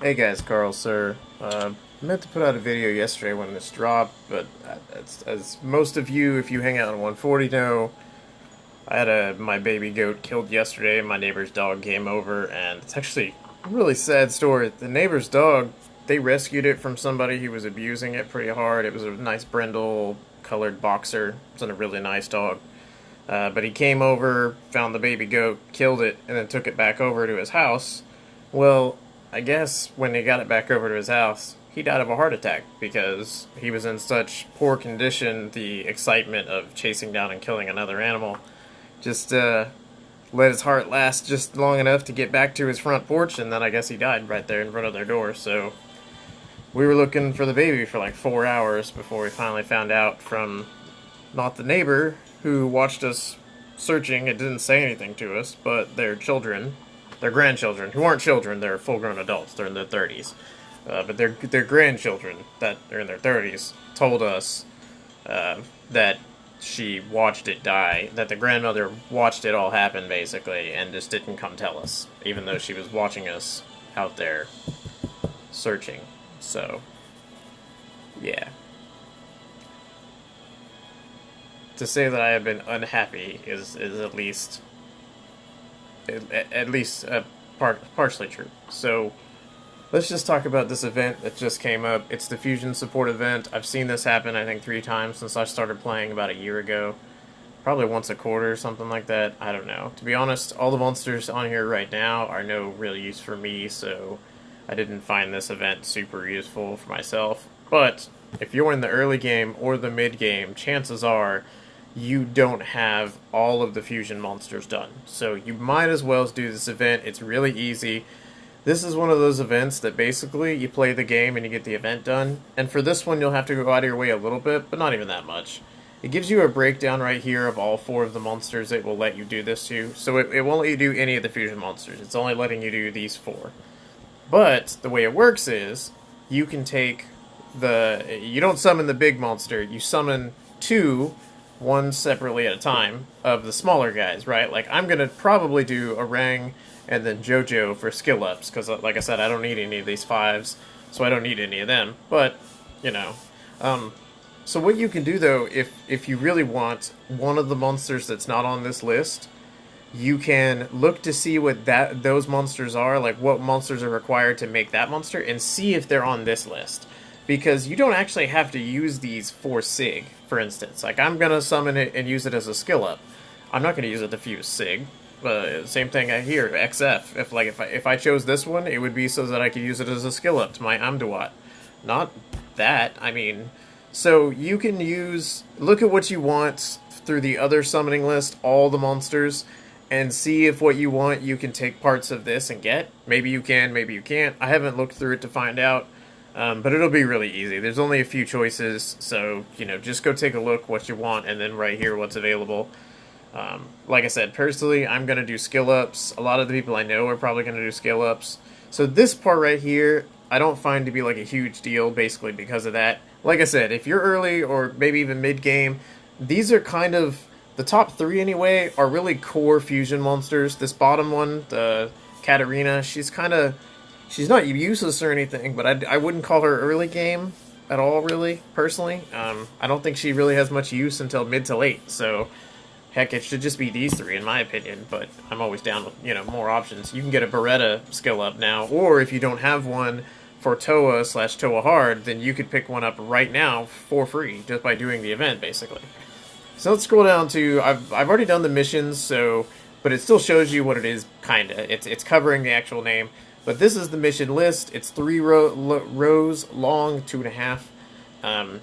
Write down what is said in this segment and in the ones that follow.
Hey guys, Carl, sir. Meant to put out a video yesterday when this dropped, but as most of you, if you hang out in 140, know, I had my baby goat killed yesterday. My neighbor's dog came over, and it's actually a really sad story. The neighbor's dog, they rescued it from somebody who was abusing it pretty hard. It was a nice brindle colored boxer. It was a really nice dog. But he came over, found the baby goat, killed it, and then took it back over to his house. Well, I guess when he got it back over to his house, he died of a heart attack because he was in such poor condition. The excitement of chasing down and killing another animal just let his heart last just long enough to get back to his front porch, and then I guess he died right there in front of their door. So we were looking for the baby for like 4 hours before we finally found out from not the neighbor who watched us searching. It didn't say anything to us, but their children, their grandchildren, who aren't children, they're full-grown adults. They're in their 30s. But their grandchildren that are in their 30s told us that she watched it die, that the grandmother watched it all happen, basically, and just didn't come tell us, even though she was watching us out there searching. So, yeah. To say that I have been unhappy is at least partially true. So, let's just talk about this event that just came up. It's the Fusion Support event. I've seen this happen, I think, 3 times since I started playing about a year ago. Probably once a quarter or something like that. I don't know. To be honest, all the monsters on here right now are no real use for me, so I didn't find this event super useful for myself. But if you're in the early game or the mid game, chances are you don't have all of the fusion monsters done. So you might as well do this event. It's really easy. This is one of those events that basically you play the game and you get the event done. And for this one, you'll have to go out of your way a little bit, but not even that much. It gives you a breakdown right here of all 4 of the monsters it will let you do this to. So it won't let you do any of the fusion monsters. It's only letting you do these 4. But the way it works is you can take you don't summon the big monster. You summon 2, one separately at a time, of the smaller guys, right? Like, I'm going to probably do a Rang and then JoJo for skill ups, because, like I said, I don't need any of these 5s, so I don't need any of them. But, you know. So what you can do, though, if you really want one of the monsters that's not on this list, you can look to see what those monsters are, like what monsters are required to make that monster, and see if they're on this list. Because you don't actually have to use these for Sig, for instance. Like, I'm going to summon it and use it as a skill up. I'm not going to use it to fuse Sig. Same thing here, XF. If I chose this one, it would be so that I could use it as a skill up to my Amduat. Not that, I mean... So you can look at what you want through the other summoning list, all the monsters, and see if what you want you can take parts of this and get. Maybe you can, maybe you can't. I haven't looked through it to find out, but it'll be really easy. There's only a few choices, so, just go take a look what you want, and then right here what's available. Like I said, personally, I'm going to do skill ups. A lot of the people I know are probably going to do skill ups. So this part right here, I don't find to be like a huge deal, basically because of that. Like I said, if you're early or maybe even mid-game, these are kind of, the top 3 anyway, are really core fusion monsters. This bottom one, the Katarina, she's not useless or anything, but I wouldn't call her early game at all, really, personally. I don't think she really has much use until mid to late, so heck, it should just be these 3 in my opinion, but I'm always down with, more options. You can get a Beretta skill up now, or if you don't have one for Toa/Toa Hard, then you could pick one up right now for free, just by doing the event, basically. So let's scroll down to, I've already done the missions, so, but it still shows you what it is, kinda. It's covering the actual name. But this is the mission list. It's 3 rows long, 2.5.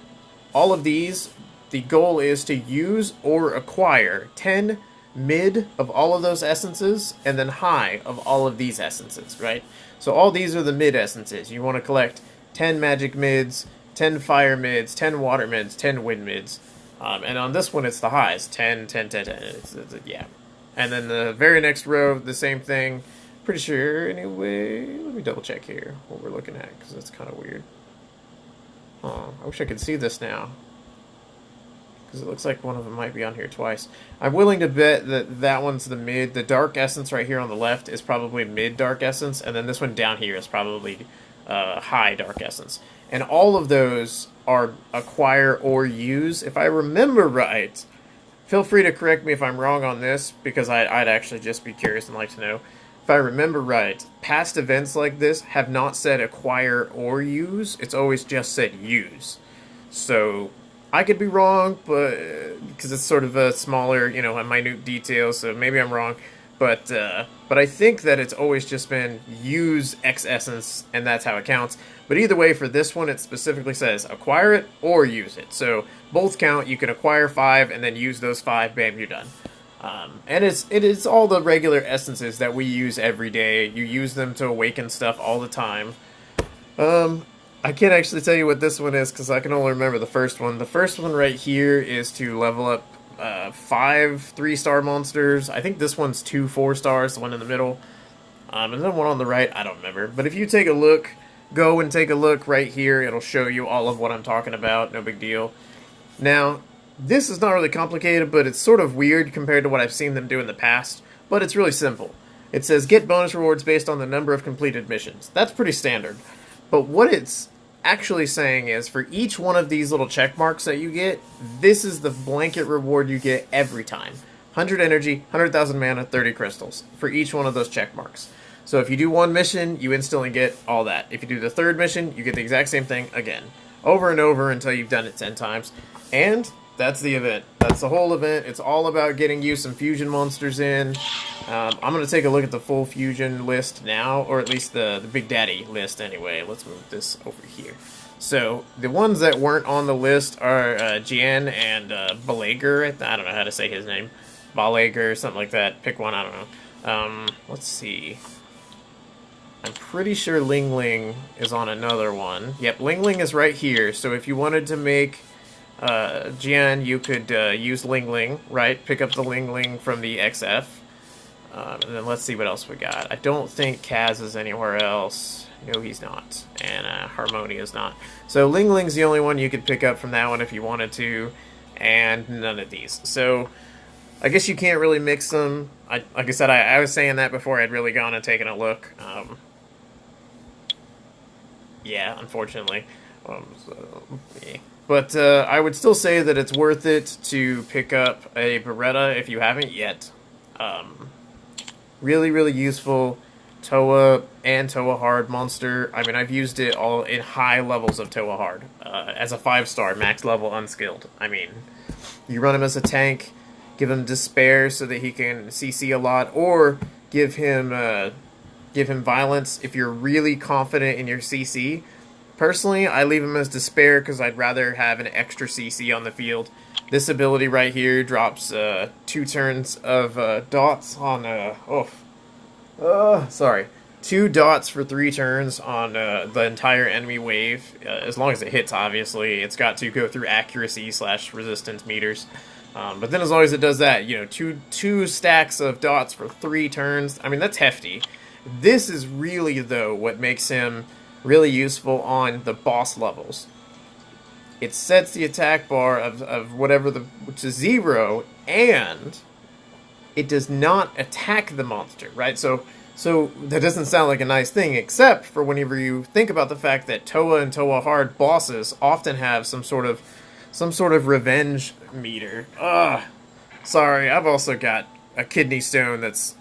All of these, the goal is to use or acquire 10 mid of all of those essences, and then high of all of these essences, right? So all these are the mid essences. You want to collect 10 magic mids, 10 fire mids, 10 water mids, 10 wind mids. And on this one, it's the highs. 10, 10, 10, 10. Yeah. And then the very next row, the same thing. Pretty sure, anyway. Let me double check here what we're looking at, because that's kind of weird. Oh, I wish I could see this now, because it looks like one of them might be on here twice. I'm willing to bet that that one's the mid. The dark essence right here on the left is probably mid dark essence, and then this one down here is probably high Dark Essence. And all of those are acquire or use. If I remember right, feel free to correct me if I'm wrong on this, because I'd actually just be curious and like to know. If I remember right, past events like this have not said acquire or use. It's always just said use. So I could be wrong, but because it's sort of a smaller, a minute detail, so maybe I'm wrong. But I think that it's always just been use X essence, and that's how it counts. But either way, for this one, it specifically says acquire it or use it. So both count. You can acquire 5 and then use those 5. Bam, you're done. And it is all the regular essences that we use every day. You use them to awaken stuff all the time. I can't actually tell you what this one is because I can only remember the first one. The first one right here is to level up 5 3-star monsters. I think this one's 2 4-stars, the one in the middle. And then one on the right, I don't remember. But if you take a look, go and take a look right here. It'll show you all of what I'm talking about. No big deal. Now, this is not really complicated, but it's sort of weird compared to what I've seen them do in the past. But it's really simple. It says get bonus rewards based on the number of completed missions. That's pretty standard. But what it's actually saying is for each one of these little check marks that you get, this is the blanket reward you get every time. 100 energy, 100,000 mana, 30 crystals for each one of those check marks. So if you do one mission, you instantly get all that. If you do the third mission, you get the exact same thing again. Over and over until you've done it 10 times. And that's the event. That's the whole event. It's all about getting you some fusion monsters in. I'm going to take a look at the full fusion list now, or at least the Big Daddy list anyway. Let's move this over here. So, the ones that weren't on the list are Jian and Balager. I don't know how to say his name. Balager, something like that. Pick one, I don't know. Let's see. I'm pretty sure Ling Ling is on another one. Yep, Ling Ling is right here. So if you wanted to make Jian, you could use Ling Ling, right? Pick up the Ling Ling from the XF. And then let's see what else we got. I don't think Kaz is anywhere else. No, he's not. And Harmonia is not. So Ling Ling's the only one you could pick up from that one if you wanted to. And none of these. So I guess you can't really mix them. Like I said, I was saying that before I'd really gone and taken a look. Yeah, unfortunately. Yeah. But I would still say that it's worth it to pick up a Beretta if you haven't yet. Really, really useful Toa and Toa Hard monster. I mean, I've used it all in high levels of Toa Hard. As a 5-star, max level unskilled. I mean, you run him as a tank, give him Despair so that he can CC a lot, or give him Violence if you're really confident in your CC. Personally, I leave him as Despair because I'd rather have an extra CC on the field. This ability right here drops 2 turns of dots on... 2 dots for 3 turns on the entire enemy wave, as long as it hits, obviously. It's got to go through accuracy/resistance meters. But then as long as it does that, two stacks of dots for 3 turns, I mean, that's hefty. This is really, though, what makes him really useful on the boss levels. It sets the attack bar of whatever to 0, and it does not attack the monster, right? So that doesn't sound like a nice thing, except for whenever you think about the fact that Toa and Toa Hard bosses often have some sort of revenge meter. Sorry, I've also got a kidney stone that's,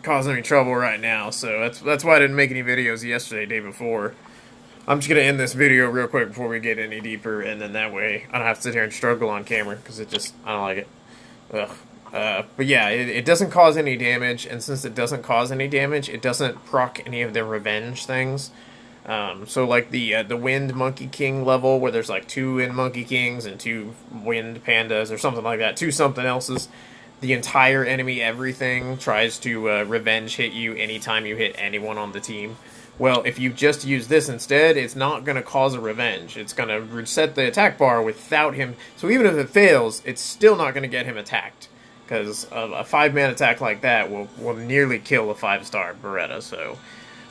causing me trouble right now, so that's why I didn't make any videos yesterday, day before. I'm just going to end this video real quick before we get any deeper, and then that way I don't have to sit here and struggle on camera, because I don't like it. Ugh. But yeah, it doesn't cause any damage, and since it doesn't cause any damage, it doesn't proc any of the revenge things. So like the Wind Monkey King level, where there's like 2 Wind Monkey Kings and 2 Wind Pandas, or something like that, 2 something else's. The entire enemy everything tries to revenge hit you anytime you hit anyone on the team. Well, if you just use this instead, it's not going to cause a revenge. It's going to reset the attack bar without him. So even if it fails, it's still not going to get him attacked. Because a 5-man attack like that will nearly kill a 5-star Beretta. So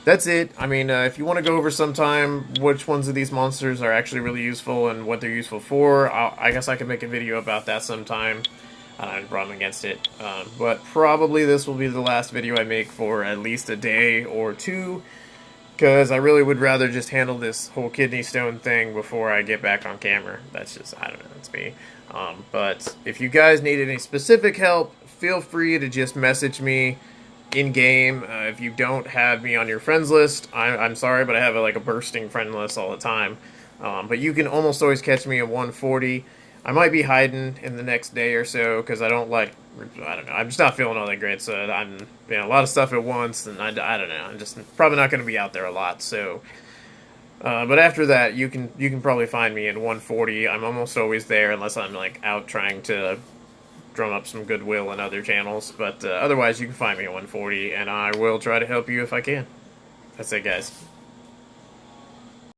that's it. I mean, if you want to go over sometime which ones of these monsters are actually really useful and what they're useful for, I guess I could make a video about that sometime. I don't have a problem against it. But probably this will be the last video I make for at least a day or 2. Because I really would rather just handle this whole kidney stone thing before I get back on camera. That's just, I don't know, that's me. But if you guys need any specific help, feel free to just message me in game. If you don't have me on your friends list, I'm sorry, but I have like a bursting friend list all the time. But you can almost always catch me at 140. I might be hiding in the next day or so because I don't know. I'm just not feeling all that great. So I'm a lot of stuff at once, and I don't know. I'm just probably not going to be out there a lot. So, but after that, you can probably find me in 140. I'm almost always there unless I'm like out trying to drum up some goodwill in other channels. But otherwise, you can find me at 140, and I will try to help you if I can. That's it, guys.